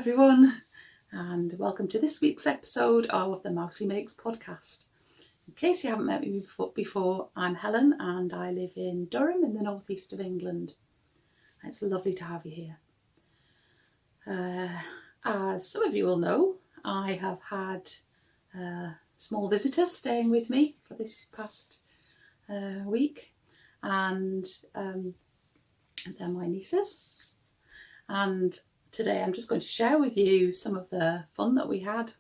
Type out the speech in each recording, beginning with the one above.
everyone, and welcome to this week's episode of the mousiemakes podcast. In case you haven't met me before, I'm Helen and I live in Durham in the northeast of England. It's lovely to have you here. As some of you will know, I have had small visitors staying with me for this past week, and they're my nieces. And today I'm just going to share with you some of the fun that we had.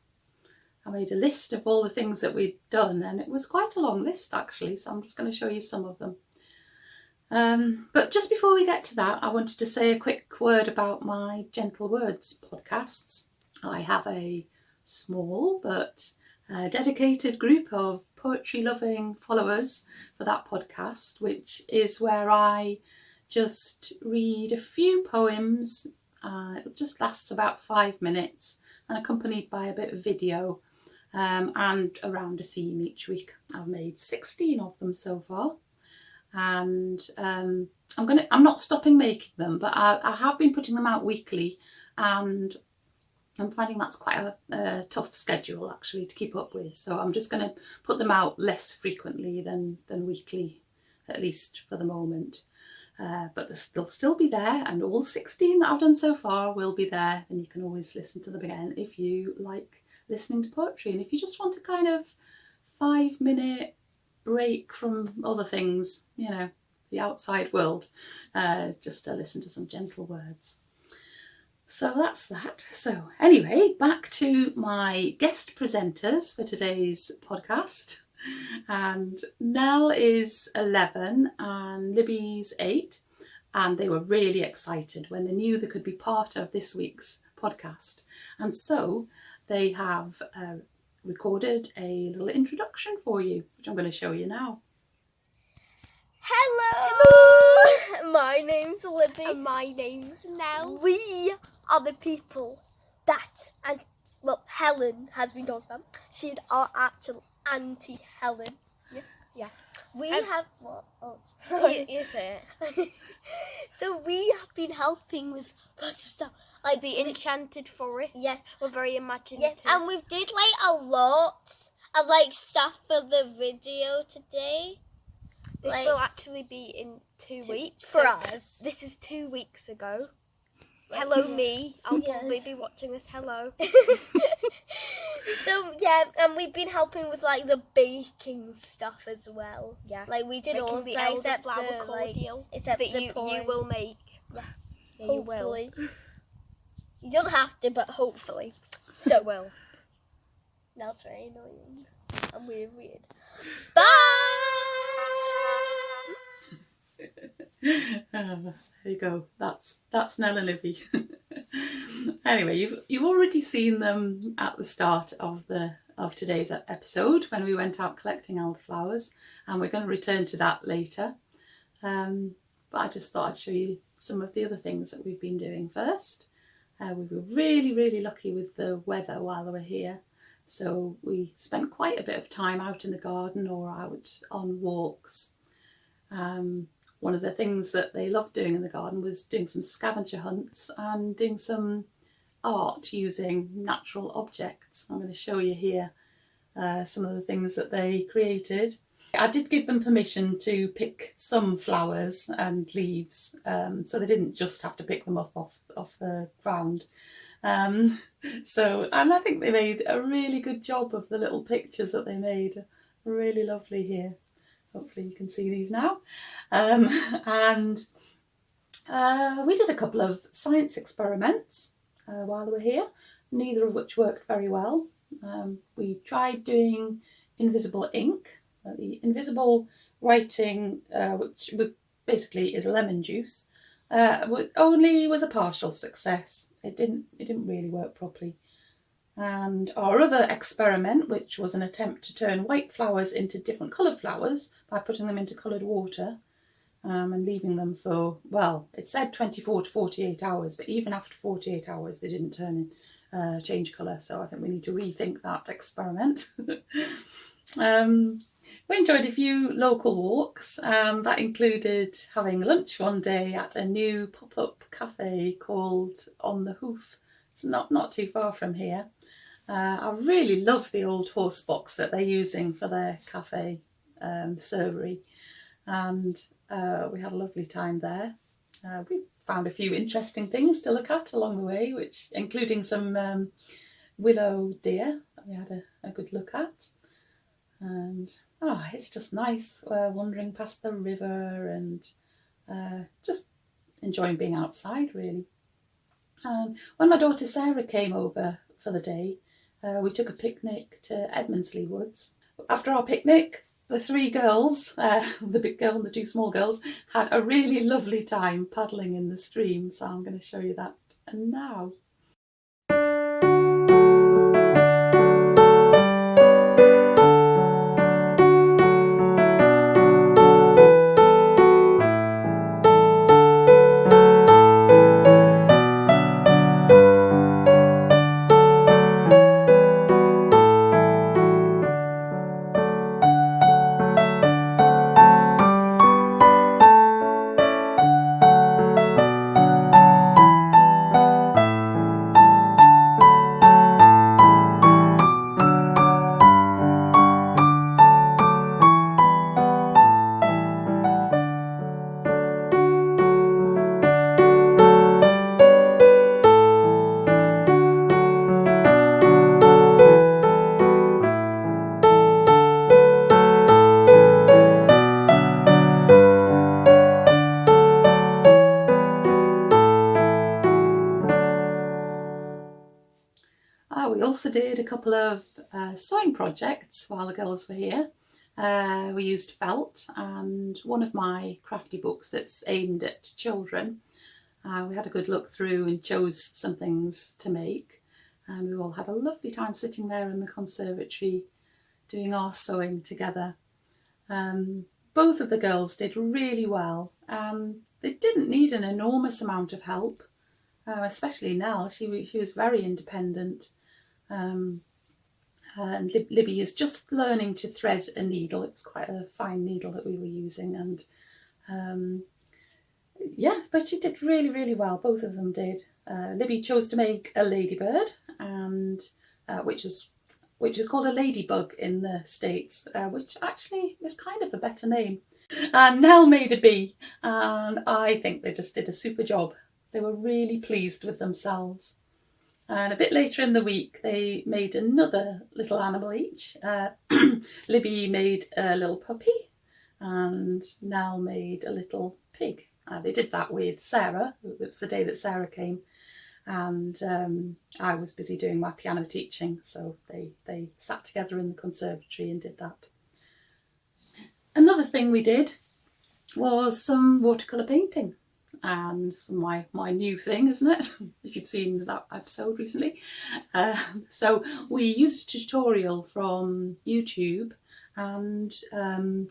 I made a list of all the things that we'd done, and it was quite a long list actually, so I'm just going to show you some of them. But just before we get to that, I wanted to say a quick word about my Gentle Words podcasts. I have a small but dedicated group of poetry-loving followers for that podcast, which is where I just read a few poems. It just lasts about 5 minutes and accompanied by a bit of video and around a theme each week. I've made 16 of them so far, and I'm not stopping making them, but I have been putting them out weekly, and I'm finding that's quite a tough schedule actually to keep up with. So I'm just going to put them out less frequently than weekly, at least for the moment. But they'll still be there, and all 16 that I've done so far will be there, and you can always listen to them again if you like listening to poetry, and if you just want a kind of 5-minute break from other things, you know, the outside world, just to listen to some gentle words. So that's that. So anyway, back to my guest presenters for today's podcast. And Nell is 11 and Libby's 8, and they were really excited when they knew they could be part of this week's podcast, and so they have recorded a little introduction for you, which I'm going to show you now. Hello! My name's Libby. And my name's Nell. We are the people that, and well, Helen has been talking about. She's our actual Auntie Helen. Yeah. We have what? Oh, sorry. You say it. So we have been helping with lots of stuff, like The Enchanted forest. Yes. We're very imaginative. Yes, and we did like a lot of like stuff for the video today. This like, will actually be in 2 weeks. for so us. This is 2 weeks ago. Hello, me. I'll probably be watching this. Hello. So yeah, and we've been helping with like the baking stuff as well. Yeah. Like we did Making all of the that except Elderflower the Cordial except that the you pouring. will make. Yes. Yeah, Hopefully. You will. You don't have to, but hopefully. So will. That's very annoying. I'm weird. There you go. That's Nell and Libby. Anyway, you've already seen them at the start of today's episode when we went out collecting elderflowers, and we're going to return to that later. But I just thought I'd show you some of the other things that we've been doing first. We were really lucky with the weather while we were here, so we spent quite a bit of time out in the garden or out on walks. One of the things that they loved doing in the garden was doing some scavenger hunts and doing some art using natural objects. I'm going to show you here some of the things that they created. I did give them permission to pick some flowers and leaves, so they didn't just have to pick them up off the ground. And I think they made a really good job of the little pictures that they made. Really lovely here. Hopefully you can see these now. And we did a couple of science experiments while they were here, neither of which worked very well. We tried doing invisible ink, the invisible writing, which basically is lemon juice, only was a partial success. It didn't really work properly. And our other experiment, which was an attempt to turn white flowers into different coloured flowers by putting them into coloured water and leaving them for, well, it said 24 to 48 hours, but even after 48 hours they didn't change colour, so I think we need to rethink that experiment. We enjoyed a few local walks, and that included having lunch one day at a new pop-up cafe called On the Hoof. It's not too far from here. I really love the old horse box that they're using for their cafe servery, and we had a lovely time there. We found a few interesting things to look at along the way, which including some willow deer that we had a good look at. And it's just nice wandering past the river and just enjoying being outside, really. When my daughter Sarah came over for the day, we took a picnic to Edmondsley Woods. After our picnic, the three girls, the big girl and the two small girls, had a really lovely time paddling in the stream. So I'm going to show you that now. We also did a couple of sewing projects while the girls were here. We used felt and one of my crafty books that's aimed at children. We had a good look through and chose some things to make, and we all had a lovely time sitting there in the conservatory doing our sewing together. Both of the girls did really well. They didn't need an enormous amount of help, especially Nell. She was very independent. And Libby is just learning to thread a needle. It was quite a fine needle that we were using, and but she did really, really well. Both of them did. Libby chose to make a ladybird, and which is called a ladybug in the States, which actually is kind of a better name. And Nell made a bee, and I think they just did a super job. They were really pleased with themselves. And a bit later in the week, they made another little animal each. Libby made a little puppy and Nell made a little pig. They did that with Sarah. It was the day that Sarah came, and I was busy doing my piano teaching, so they sat together in the conservatory and did that. Another thing we did was some watercolour painting. And my new thing, isn't it? If you've seen that episode recently. So we used a tutorial from YouTube and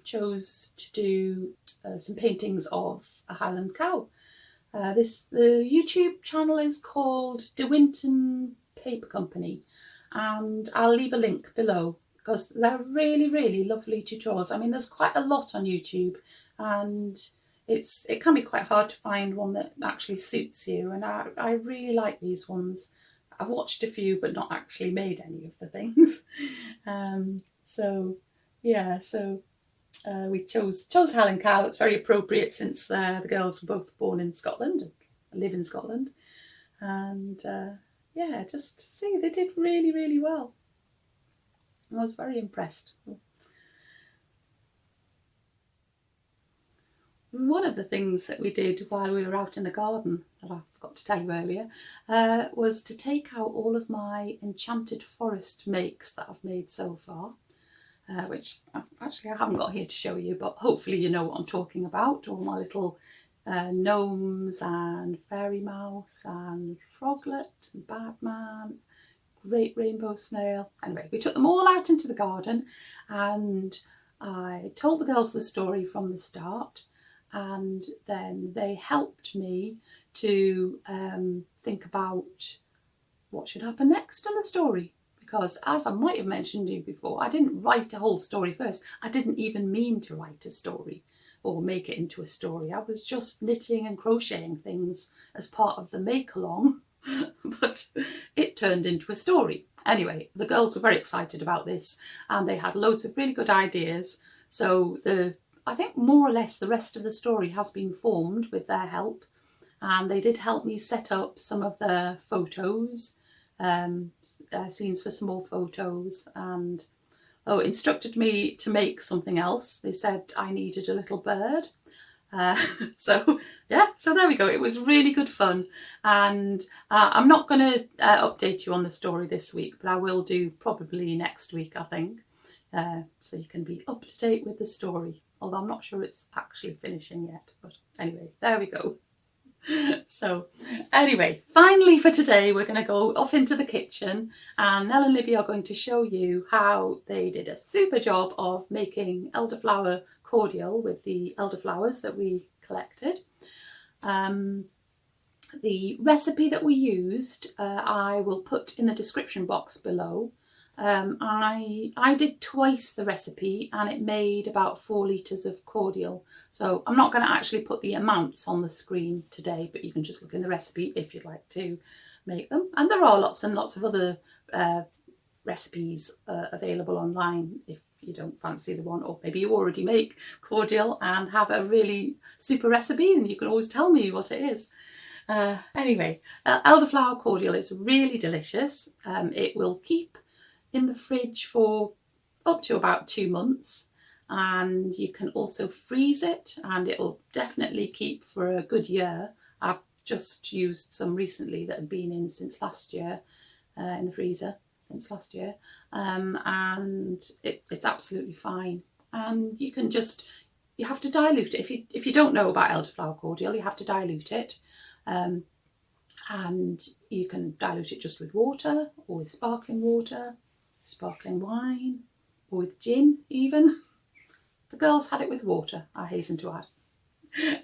chose to do some paintings of a Highland cow. The YouTube channel is called De Winton Paper Company, and I'll leave a link below because they're really, really lovely tutorials. I mean, there's quite a lot on YouTube, and it can be quite hard to find one that actually suits you, and I really like these ones. I've watched a few but not actually made any of the things. We chose Highland cow. It's very appropriate since the girls were both born in Scotland and live in Scotland, and just to see they did really, really well. I was very impressed. One of the things that we did while we were out in the garden, that I forgot to tell you earlier, was to take out all of my Enchanted forest makes that I've made so far, which actually I haven't got here to show you, but hopefully you know what I'm talking about. All my little gnomes and fairy mouse and froglet and badman, great rainbow snail. Anyway, we took them all out into the garden, and I told the girls the story from the start. And then they helped me to think about what should happen next in the story. Because as I might have mentioned to you before, I didn't write a whole story first. I didn't even mean to write a story or make it into a story. I was just knitting and crocheting things as part of the make-along. but it turned into a story. Anyway, the girls were very excited about this and they had loads of really good ideas. So I think more or less the rest of the story has been formed with their help, and they did help me set up some of the photos, scenes for small photos, and instructed me to make something else. They said I needed a little bird. So there we go. It was really good fun, and I'm not going to update you on the story this week, but I will do probably next week, I think, so you can be up to date with the story, although I'm not sure it's actually finishing yet. But anyway, there we go. So anyway, finally for today we're going to go off into the kitchen, and Nell and Libby are going to show you how they did a super job of making elderflower cordial with the elderflowers that we collected. The recipe that we used I will put in the description box below. I did twice the recipe and it made about 4 litres of cordial. So I'm not going to actually put the amounts on the screen today, but you can just look in the recipe if you'd like to make them. And there are lots and lots of other recipes available online if you don't fancy the one, or maybe you already make cordial and have a really super recipe and you can always tell me what it is. Anyway, elderflower cordial is really delicious. It will keep in the fridge for up to about 2 months, and you can also freeze it and it'll definitely keep for a good year. I've just used some recently that had been in since last year, in the freezer since last year, and it's absolutely fine. And you have to dilute it. If you don't know about elderflower cordial, you have to dilute it, and you can dilute it just with water or with sparkling water, sparkling wine, or with gin even. The girls had it with water, I hasten to add.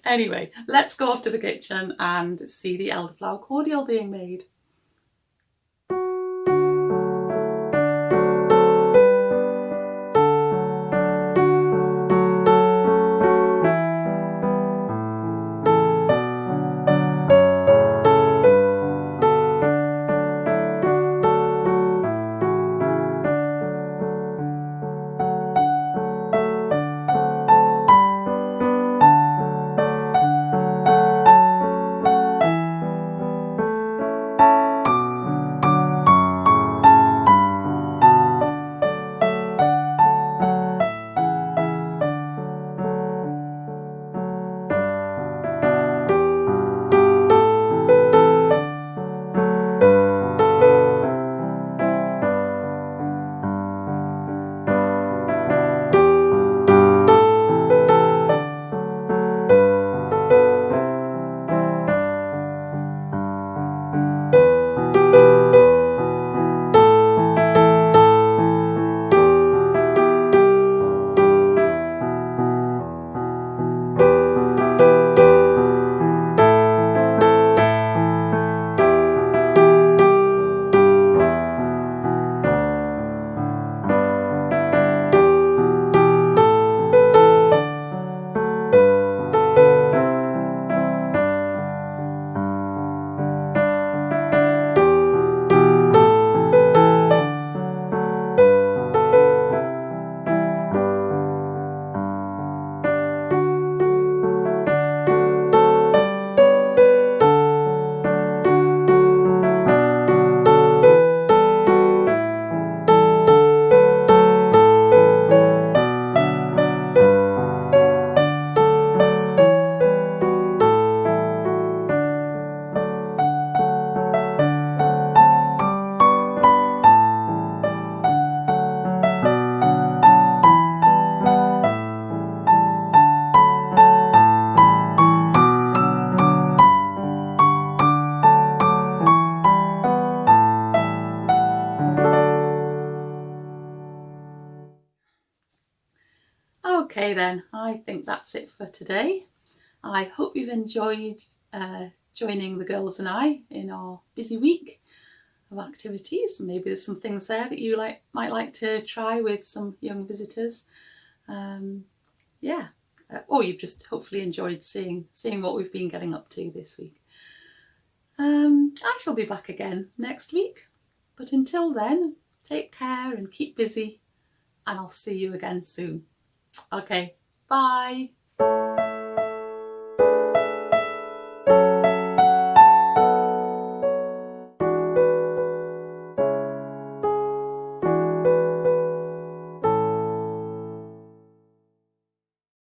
Anyway, let's go off to the kitchen and see the elderflower cordial being made. Okay then, I think that's it for today. I hope you've enjoyed joining the girls and I in our busy week of activities. Maybe there's some things there that you might like to try with some young visitors. Or you've just hopefully enjoyed seeing what we've been getting up to this week. I shall be back again next week. But until then, take care and keep busy, and I'll see you again soon. Okay, bye.